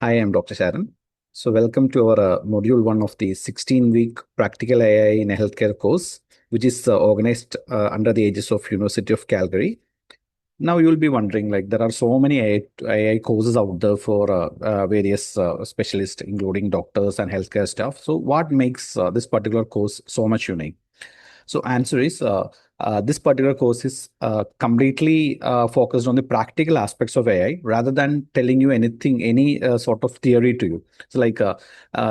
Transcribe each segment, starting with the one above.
Hi, I'm Dr. Sharon. So, welcome to our module one of the 16-week Practical AI in a Healthcare course, which is organized under the aegis of University of Calgary. Now, you'll be wondering, like, there are so many AI courses out there for various specialists, including doctors and healthcare staff. So, what makes this particular course so much unique? So answer is this particular course is completely focused on the practical aspects of AI rather than telling you anything, any sort of theory to you. So like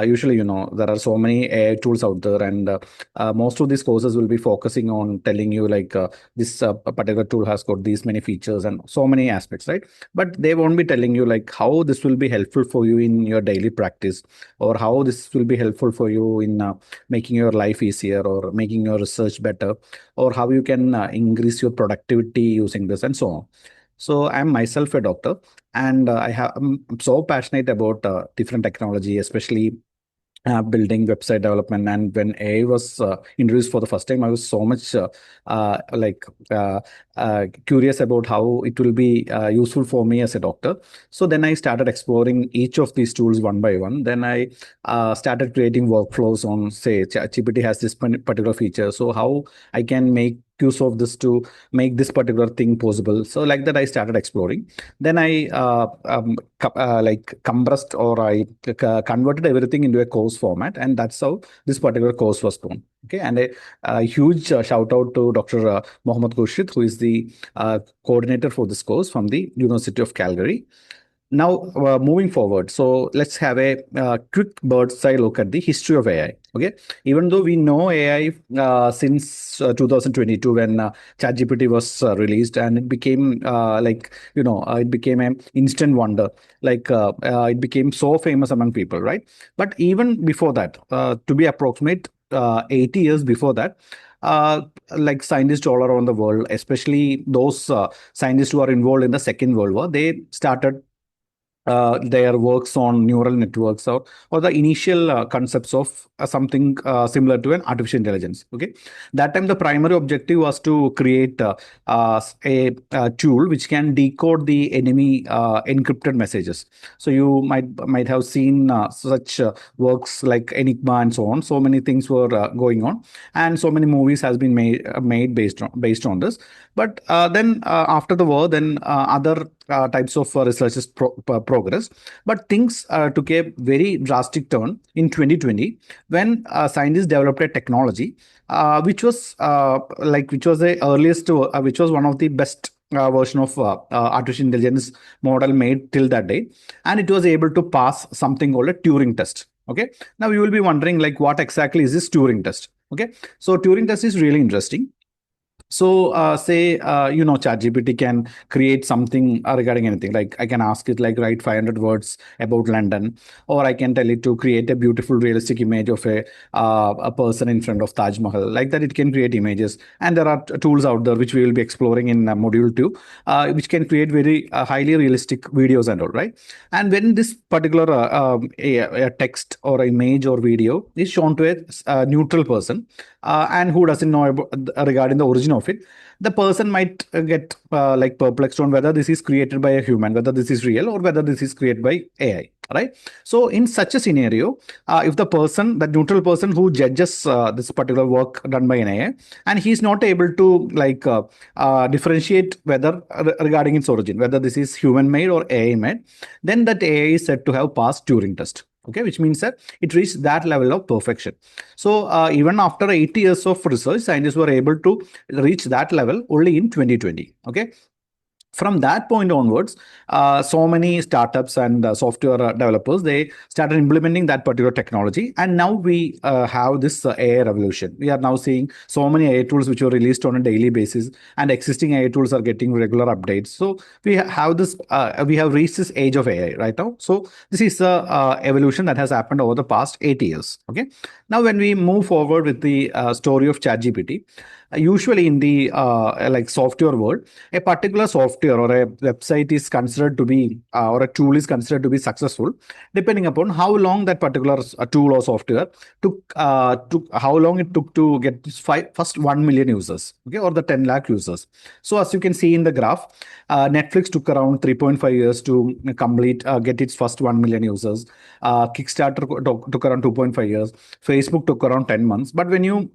usually, there are so many AI tools out there, and most of these courses will be focusing on telling you like this particular tool has got these many features and so many aspects, right? But they won't be telling you like how this will be helpful for you in your daily practice, or how this will be helpful for you in making your life easier or making your research better, or how you can increase your productivity using this and so on. So I'm myself a doctor, and I'm so passionate about different technology, especially building website development. And when AI was introduced for the first time, I was so much like curious about how it will be useful for me as a doctor. So then I started exploring each of these tools one by one. Then I started creating workflows on, say, ChatGPT has this particular feature. So how I can make use of this to make this particular thing possible. So like that, I started exploring. Then I like compressed, or I converted everything into a course format, and that's how this particular course was born. Okay, and a huge shout out to Dr. Mohammed Khurshid, who is the coordinator for this course from the University of Calgary. Now, moving forward, so let's have a quick bird's eye look at the history of AI. Okay, even though we know AI since 2022, when ChatGPT was released, and it became it became an instant wonder. It became so famous among people, right? But even before that, to be approximate, 80 years before that, uh, like scientists all around the world, especially those scientists who are involved in the Second World War, they started their works on neural networks, or the initial concepts of something similar to an artificial intelligence. Okay, that time the primary objective was to create a tool which can decode the enemy encrypted messages. So you might have seen such works like Enigma and so on. So many things were going on, and so many movies has been made based on this. But then after the war, then other types of researches progress. But things took a very drastic turn in 2020, when scientists developed a technology which was the earliest, which was one of the best version of artificial intelligence model made till that day, and it was able to pass something called a Turing test. Okay, now you will be wondering like what exactly is this Turing test? Okay, so Turing test is really interesting. So, say, ChatGPT can create something regarding anything. Like I can ask it, like, write 500 words about London, or I can tell it to create a beautiful, realistic image of a person in front of Taj Mahal. Like that, it can create images. And there are tools out there which we will be exploring in module two, which can create very highly realistic videos and all, right? And when this particular a text or image or video is shown to a neutral person, and who doesn't know regarding the origin of it, the person might get like perplexed on whether this is created by a human, whether this is real, or whether this is created by AI, right? So in such a scenario, if the neutral person who judges this particular work done by an AI, and he's not able to differentiate whether regarding its origin, whether this is human made or AI made, then that AI is said to have passed Turing test. Okay, which means that it reached that level of perfection. So even after 80 years of research, scientists were able to reach that level only in 2020. Okay, from that point onwards, so many startups and software developers, they started implementing that particular technology, and now we have this AI revolution. We are now seeing so many AI tools which are released on a daily basis, and existing AI tools are getting regular updates. So we have reached this age of AI right now. So this is the evolution that has happened over the past 8 years. Okay, now when we move forward with the story of ChatGPT, usually in the like software world, a particular software or a website is considered to be or a tool is considered to be successful depending upon how long that particular tool or software took how long it took to get this first 1 million users, okay, or the 10 lakh users. So as you can see in the graph, Netflix took around 3.5 years to complete get its first 1 million users. Kickstarter took around 2.5 years. Facebook took around 10 months. But when you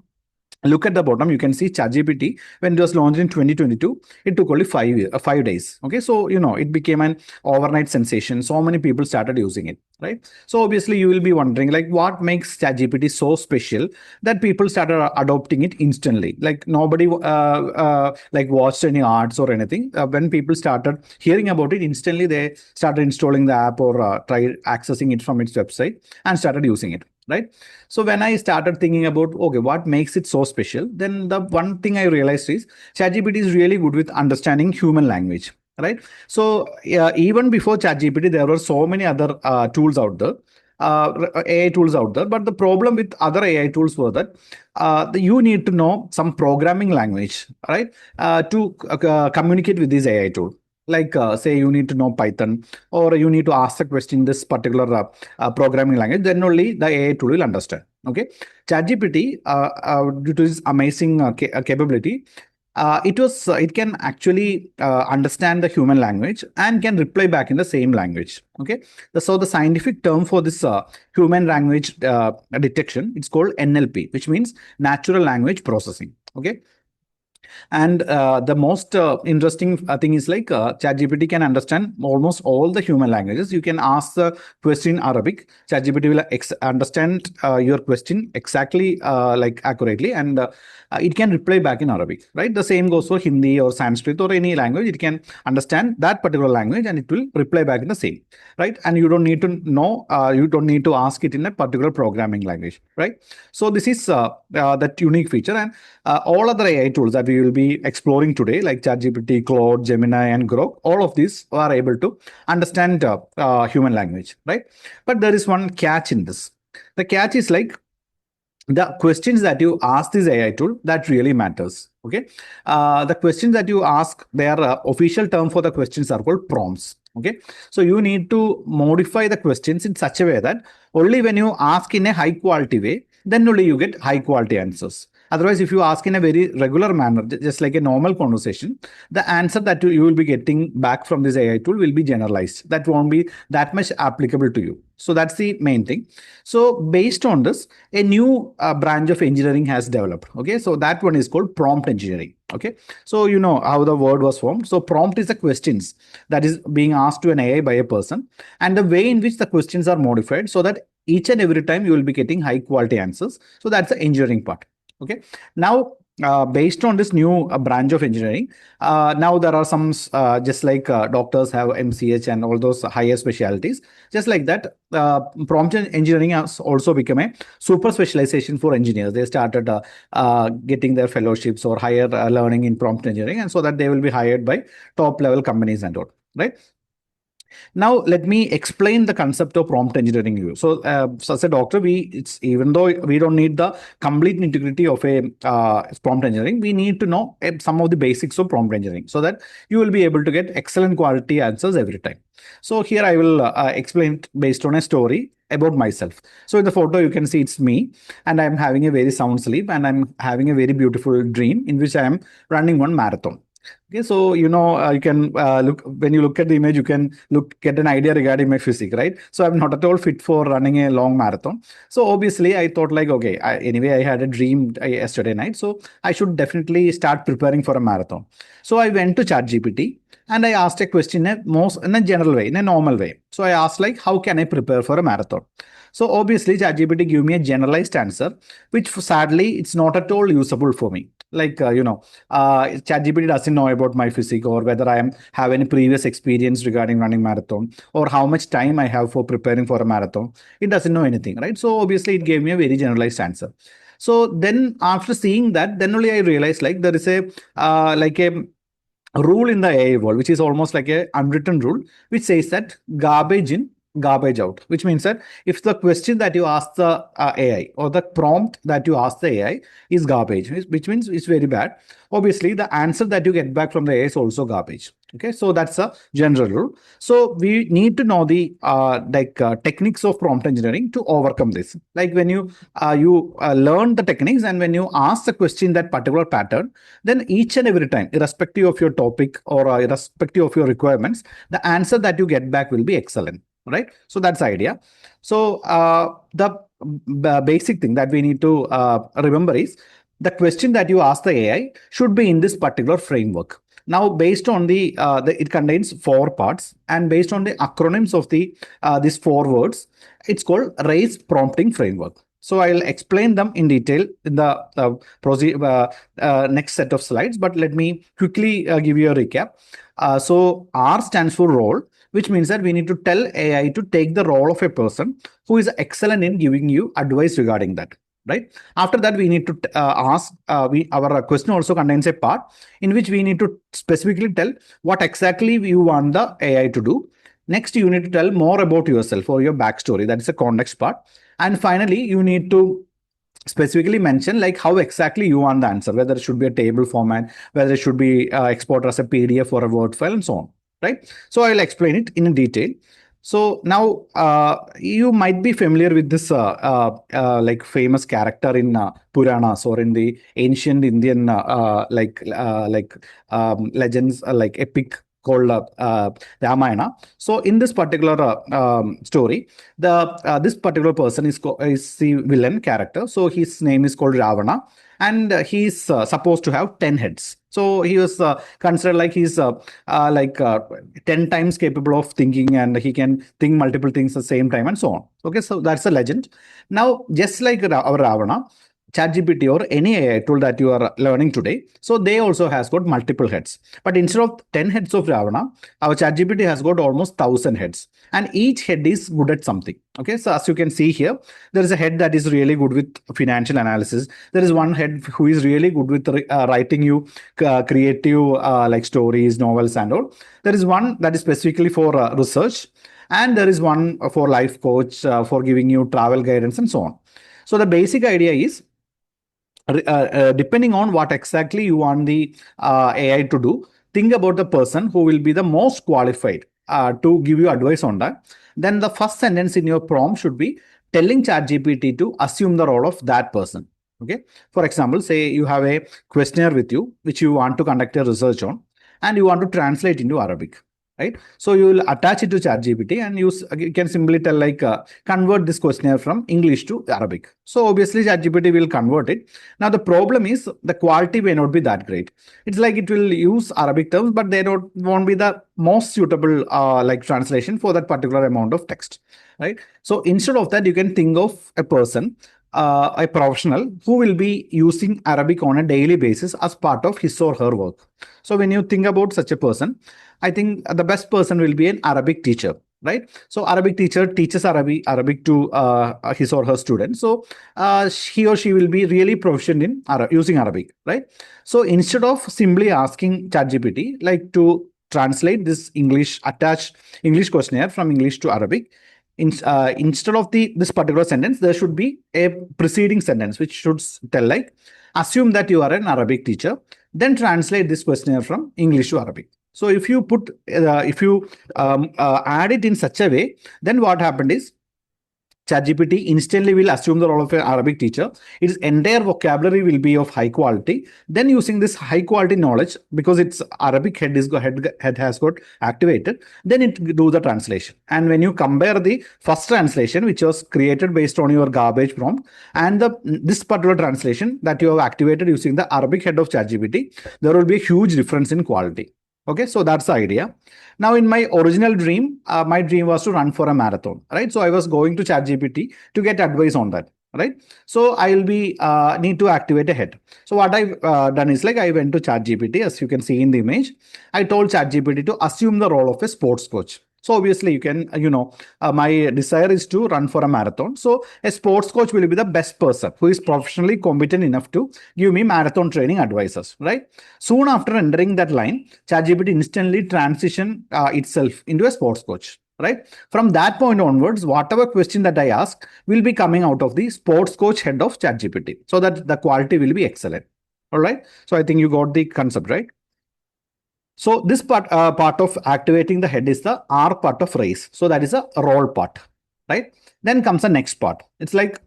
look at the bottom, you can see ChatGPT, when it was launched in 2022, it took only 5 days. Okay, so it became an overnight sensation. So many people started using it, right? So obviously you will be wondering, like, what makes ChatGPT so special that people started adopting it instantly? Like nobody like watched any ads or anything. When people started hearing about it, instantly they started installing the app or tried accessing it from its website and started using it, right? So when I started thinking about, okay, what makes it so special, then the one thing I realized is ChatGPT is really good with understanding human language, right? So even before ChatGPT, there were so many other tools out there, AI tools out there. But the problem with other AI tools were that you need to know some programming language, right, to communicate with this AI tool. Like say you need to know Python, or you need to ask the question in this particular programming language, then only the AI tool will understand. Okay, ChatGPT, due to its amazing capability, it can actually understand the human language and can reply back in the same language. Okay, so the scientific term for this human language detection, it's called NLP, which means natural language processing. Okay, and the most interesting thing is like ChatGPT can understand almost all the human languages. You can ask the question in Arabic. ChatGPT will understand your question exactly like accurately, and it can reply back in Arabic, right? The same goes for Hindi or Sanskrit or any language. It can understand that particular language and it will reply back in the same, right? And you don't need to know, you don't need to ask it in a particular programming language, right? So this is that unique feature. And all other AI tools that we will be exploring today, like ChatGPT, Claude, Gemini, and Grok, all of these are able to understand human language, right? But there is one catch in this. The catch is like the questions that you ask this AI tool that really matters. Okay, the questions that you ask, their official term for the questions are called prompts. Okay, so you need to modify the questions in such a way that only when you ask in a high quality way, then only you get high quality answers. Otherwise, if you ask in a very regular manner, just like a normal conversation, the answer that you will be getting back from this AI tool will be generalized. That won't be that much applicable to you. So that's the main thing. So based on this, a new branch of engineering has developed. Okay, so that one is called prompt engineering. Okay, so you know how the word was formed. So prompt is the questions that is being asked to an AI by a person, and the way in which the questions are modified so that each and every time you will be getting high quality answers. So that's the engineering part. Okay, now based on this new branch of engineering, now there are some just like doctors have MCH and all those higher specialties. Just like that, prompt engineering has also become a super specialization for engineers. They started getting their fellowships or higher learning in prompt engineering, and so that they will be hired by top level companies and all. Right. Now, let me explain the concept of prompt engineering to you. So as a doctor, it's even though we don't need the complete integrity of a prompt engineering, we need to know some of the basics of prompt engineering so that you will be able to get excellent quality answers every time. So here I will explain it based on a story about myself. So in the photo, you can see it's me, and I'm having a very sound sleep, and I'm having a very beautiful dream in which I am running one marathon. Okay, so you can look when you look at the image, you can get an idea regarding my physique, right? So I'm not at all fit for running a long marathon. So obviously, I thought like, okay, anyway, I had a dream yesterday night, so I should definitely start preparing for a marathon. So I went to ChatGPT and I asked a question in a general way, in a normal way. So I asked like, how can I prepare for a marathon? So obviously, ChatGPT gave me a generalized answer, which sadly it's not at all usable for me. Like ChatGPT doesn't know about my physique or whether I have any previous experience regarding running marathon or how much time I have for preparing for a marathon. It doesn't know anything, right? So obviously, it gave me a very generalized answer. So then after seeing that, then only I realized like there is a like a rule in the AI world, which is almost like a unwritten rule, which says that garbage in, garbage out, which means that if the question that you ask the AI or the prompt that you ask the AI is garbage, which means it's very bad, obviously the answer that you get back from the AI is also garbage. Okay, so that's a general rule. So we need to know the techniques of prompt engineering to overcome this. Like when you learn the techniques, and when you ask the question that particular pattern, then each and every time, irrespective of your topic or irrespective of your requirements, the answer that you get back will be excellent, right? So that's the idea. So the basic thing that we need to remember is the question that you ask the AI should be in this particular framework. Now, based on it contains 4 parts, and based on the acronyms of these 4 words, it's called RACE prompting framework. So I'll explain them in detail in the next set of slides, but let me quickly give you a recap. So R stands for role, which means that we need to tell AI to take the role of a person who is excellent in giving you advice regarding that. Right. After that, we need to ask. Our question also contains a part in which we need to specifically tell what exactly you want the AI to do. Next, you need to tell more about yourself or your backstory. That is the context part. And finally, you need to specifically mention like how exactly you want the answer, whether it should be a table format, whether it should be exported as a PDF or a Word file, and so on. Right. So I'll explain it in detail. So now you might be familiar with this like famous character in Puranas or in the ancient Indian legends, like epic called Ramayana. So in this particular story, this particular person is the villain character. So his name is called Ravana, and he's supposed to have 10 heads. So he was considered like he's 10 times capable of thinking, and he can think multiple things at the same time, and so on. Okay, so that's a legend. Now, just like our Ravana, ChatGPT or any AI tool that you are learning today, so they also has got multiple heads. But instead of 10 heads of Ravana, our ChatGPT has got almost 1,000 heads, and each head is good at something. Okay, so as you can see here, there is a head that is really good with financial analysis. There is one head who is really good with writing you creative like stories, novels, and all. There is one that is specifically for research, and there is one for life coach for giving you travel guidance and so on. So the basic idea is, depending on what exactly you want the AI to do, think about the person who will be the most qualified to give you advice on that. Then the first sentence in your prompt should be telling ChatGPT to assume the role of that person. Okay. For example, say you have a questionnaire with you, which you want to conduct a research on, and you want to translate into Arabic. Right. So you will attach it to ChatGPT, and you can simply tell like convert this questionnaire from English to Arabic. So obviously ChatGPT will convert it. Now the problem is the quality may not be that great. It's like it will use Arabic terms, but they won't be the most suitable like translation for that particular amount of text. Right. So instead of that, you can think of a person, a professional who will be using Arabic on a daily basis as part of his or her work. So when you think about such a person, I think the best person will be an Arabic teacher, right? So Arabic teacher teaches Arabic to his or her students. So he or she will be really proficient in using Arabic, right? So instead of simply asking ChatGPT like to translate this attached English questionnaire from English to Arabic, instead of this particular sentence, there should be a preceding sentence which should tell like, assume that you are an Arabic teacher, then translate this questionnaire from English to Arabic. So if you add it in such a way, then what happened is ChatGPT instantly will assume the role of an Arabic teacher. Its entire vocabulary will be of high quality. Then using this high quality knowledge, because its Arabic head has got activated, then it do the translation. And when you compare the first translation, which was created based on your garbage prompt, and this particular translation that you have activated using the Arabic head of ChatGPT, there will be a huge difference in quality. Okay, so that's the idea. Now, in my original dream, my dream was to run for a marathon, right? So I was going to ChatGPT to get advice on that, right? So I will be need to activate a head. So what I've done is like I went to ChatGPT, as you can see in the image. I told ChatGPT to assume the role of a sports coach. So obviously you can, my desire is to run for a marathon. So a sports coach will be the best person who is professionally competent enough to give me marathon training advices, right? Soon after entering that line, ChatGPT instantly transition itself into a sports coach. right? From that point onwards, whatever question that I ask will be coming out of the sports coach head of ChatGPT, so that the quality will be excellent. All right. So I think you got the concept, right? So this part of activating the head is the R part of race. So that is a role part, right? Then comes the next part. It's like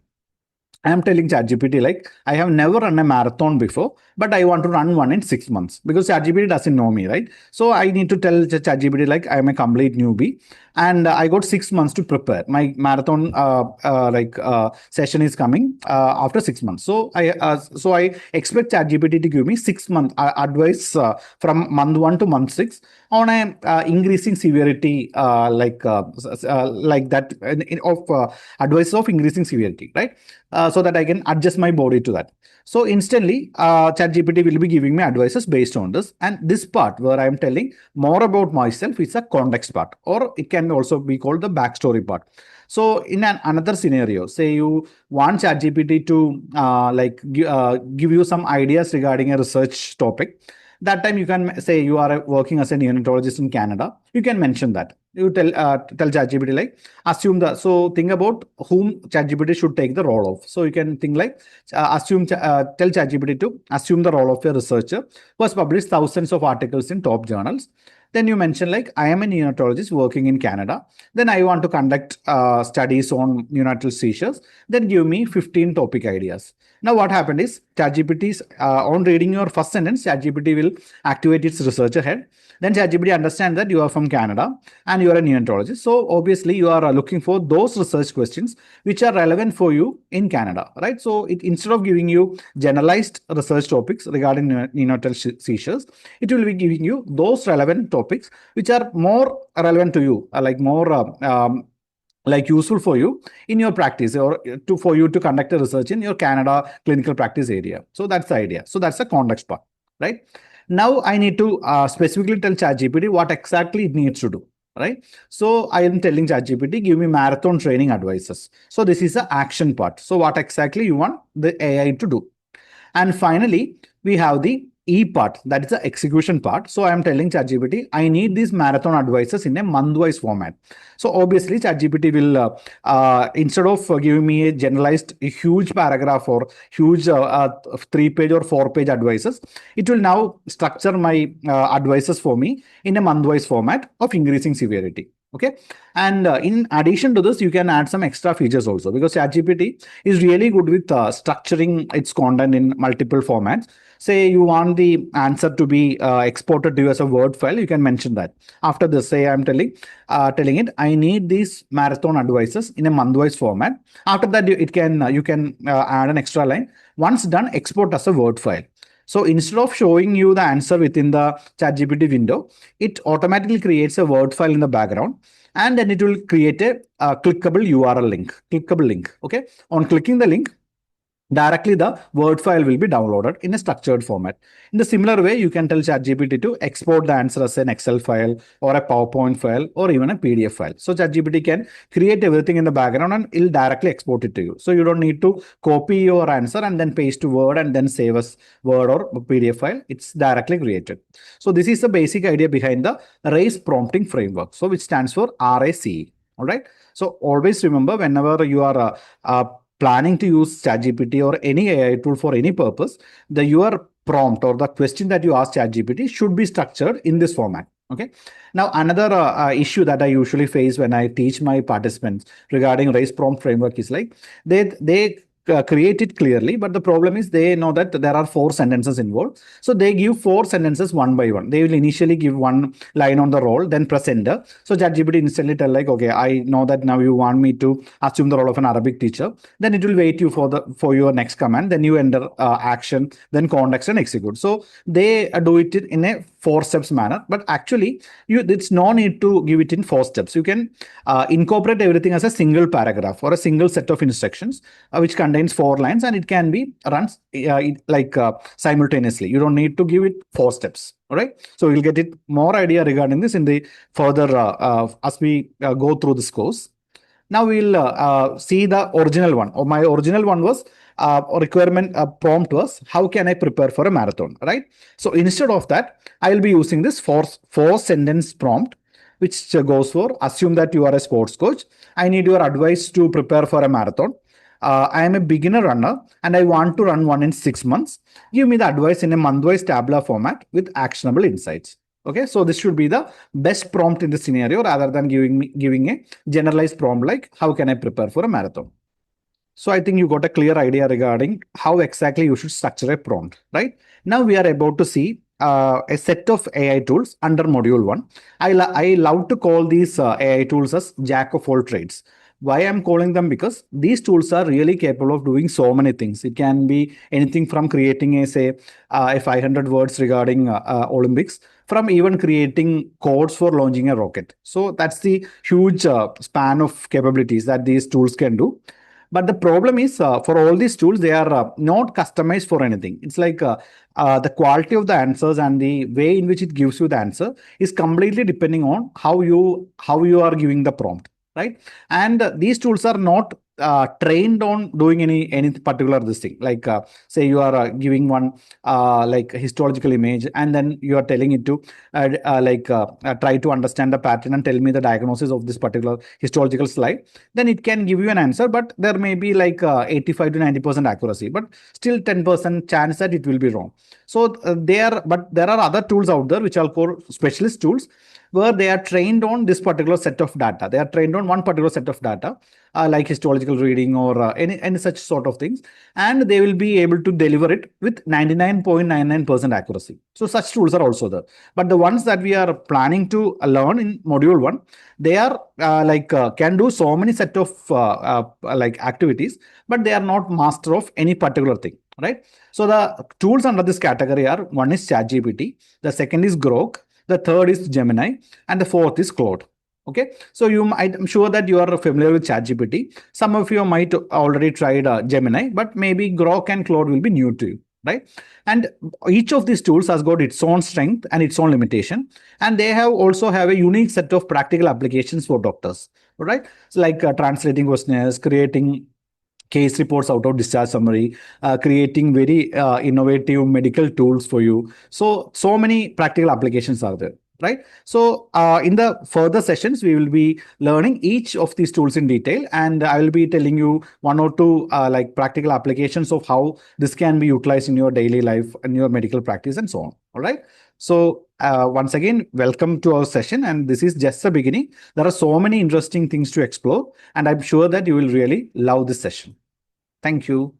I am telling ChatGPT, like, I have never run a marathon before, but I want to run one in 6 months because ChatGPT doesn't know me, right? So I need to tell ChatGPT, like, I am a complete newbie and I got 6 months to prepare. My marathon session is coming after 6 months. So I expect ChatGPT to give me 6 month advice from month 1 to month 6 on a increasing severity like that of advice of increasing severity, right? So that I can adjust my body to that. So instantly, ChatGPT will be giving me advices based on this. And this part where I'm telling more about myself is a context part, or it can also be called the backstory part. So in another scenario, say you want ChatGPT to give you some ideas regarding a research topic. That time you can say you are working as a neonatologist in Canada. You can mention that. You tell ChatGPT, like, assume the, so think about whom ChatGPT should take the role of. So you can think like tell ChatGPT to assume the role of a researcher who has published thousands of articles in top journals. Then you mention, like, I am a neonatologist working in Canada. Then I want to conduct studies on neonatal seizures. Then give me 15 topic ideas. Now what happened is ChatGPT on reading your first sentence, ChatGPT will activate its researcher head. Then ChatGPT understand that you are from Canada and you are a neonatologist. So obviously you are looking for those research questions which are relevant for you in Canada, right? So instead of giving you generalized research topics regarding neonatal seizures, it will be giving you those relevant topics which are more relevant to you, like useful for you in your practice, or for you to conduct a research in your Canada clinical practice area. So that's the idea. So that's the context part, right? Now I need to specifically tell ChatGPT what exactly it needs to do, right? So I am telling ChatGPT, give me marathon training advices. So this is the action part. So what exactly you want the AI to do? And finally, we have the E part, that is the execution part. So I am telling ChatGPT, I need these marathon advices in a month-wise format. So obviously, ChatGPT will, instead of giving me a generalized, a huge paragraph or huge 3-page or 4-page advices, it will now structure my advices for me in a month-wise format of increasing severity. Okay. And in addition to this, you can add some extra features also, because ChatGPT is really good with structuring its content in multiple formats. Say you want the answer to be exported to you as a Word file, you can mention that. After this, say I'm telling it, I need these marathon advices in a month-wise format. After that, you can add an extra line. Once done, export as a Word file. So instead of showing you the answer within the ChatGPT window, it automatically creates a Word file in the background, and then it will create a clickable URL link, clickable link. Okay. On clicking the link, directly the Word file will be downloaded in a structured format. In the similar way, you can tell ChatGPT to export the answer as an Excel file or a PowerPoint file or even a PDF file. So ChatGPT can create everything in the background and it'll directly export it to you. So you don't need to copy your answer and then paste to Word and then save as Word or PDF file. It's directly created. So this is the basic idea behind the RACE prompting framework. So which stands for RACE. All right. So always remember, whenever you are planning to use ChatGPT or any AI tool for any purpose, your prompt or the question that you ask ChatGPT should be structured in this format. Okay. Now, another issue that I usually face when I teach my participants regarding RACE prompt framework is like they create it clearly, but the problem is they know that there are 4 sentences involved. So they give 4 sentences one by one. They will initially give one line on the role, then press enter. So ChatGPT instantly tell, like, okay, I know that now you want me to assume the role of an Arabic teacher. Then it will wait you for your next command. Then you enter action, then context and execute. So they do it in a 4 steps manner, but actually it's no need to give it in 4 steps. You can incorporate everything as a single paragraph or a single set of instructions which contains 4 lines, and it can be runs simultaneously. You don't need to give it 4 steps. All right. So you'll get it more idea regarding this in the further as we go through this course. Now we'll see the original one. Or my original one was requirement prompt was, how can I prepare for a marathon, right? So instead of that, I will be using this four sentence prompt. which goes for assume that you are a sports coach. I need your advice to prepare for a marathon. I am a beginner runner and I want to run one in 6 months. Give me the advice in a month-wise tabular format with actionable insights. Okay, so this should be the best prompt in the scenario rather than giving a generalized prompt like how can I prepare for a marathon. So I think you got a clear idea regarding how exactly you should structure a prompt, right? Now we are about to see a set of AI tools under module 1. I love to call these AI tools as jack of all trades. Why I'm calling them? Because these tools are really capable of doing so many things. It can be anything from creating a 500 words regarding Olympics, from even creating codes for launching a rocket. So that's the huge span of capabilities that these tools can do. But the problem is for all these tools, they are not customized for anything. It's like the quality of the answers and the way in which it gives you the answer is completely depending on how you are giving the prompt, right? And these tools are not trained on doing any particular this thing. Like say you are giving one like histological image, and then you are telling it to try to understand the pattern and tell me the diagnosis of this particular histological slide. Then it can give you an answer, but there may be like 85 to 90% accuracy, but still 10% chance that it will be wrong. So but there are other tools out there which are called specialist tools, where they are trained on this particular set of data. They are trained on one particular set of data, like histological reading or any such sort of things, and they will be able to deliver it with 99.99% accuracy. So such tools are also there. But the ones that we are planning to learn in module 1, they are can do so many set of like activities, but they are not master of any particular thing, right? So the tools under this category are: one is ChatGPT, the second is Grok, the third is Gemini, and the fourth is Claude. Okay, so I'm sure that you are familiar with ChatGPT. Some of you might already tried Gemini, but maybe Grok and Claude will be new to you, right? And each of these tools has got its own strength and its own limitation, and they also have a unique set of practical applications for doctors, right? So like translating questionnaires, creating case reports out of discharge summary, creating very innovative medical tools for you. So many practical applications are there, right? So in the further sessions, we will be learning each of these tools in detail, and I will be telling you one or two like practical applications of how this can be utilized in your daily life and your medical practice and so on. All right. So once again, welcome to our session, and this is just the beginning. There are so many interesting things to explore, and I'm sure that you will really love this session. Thank you.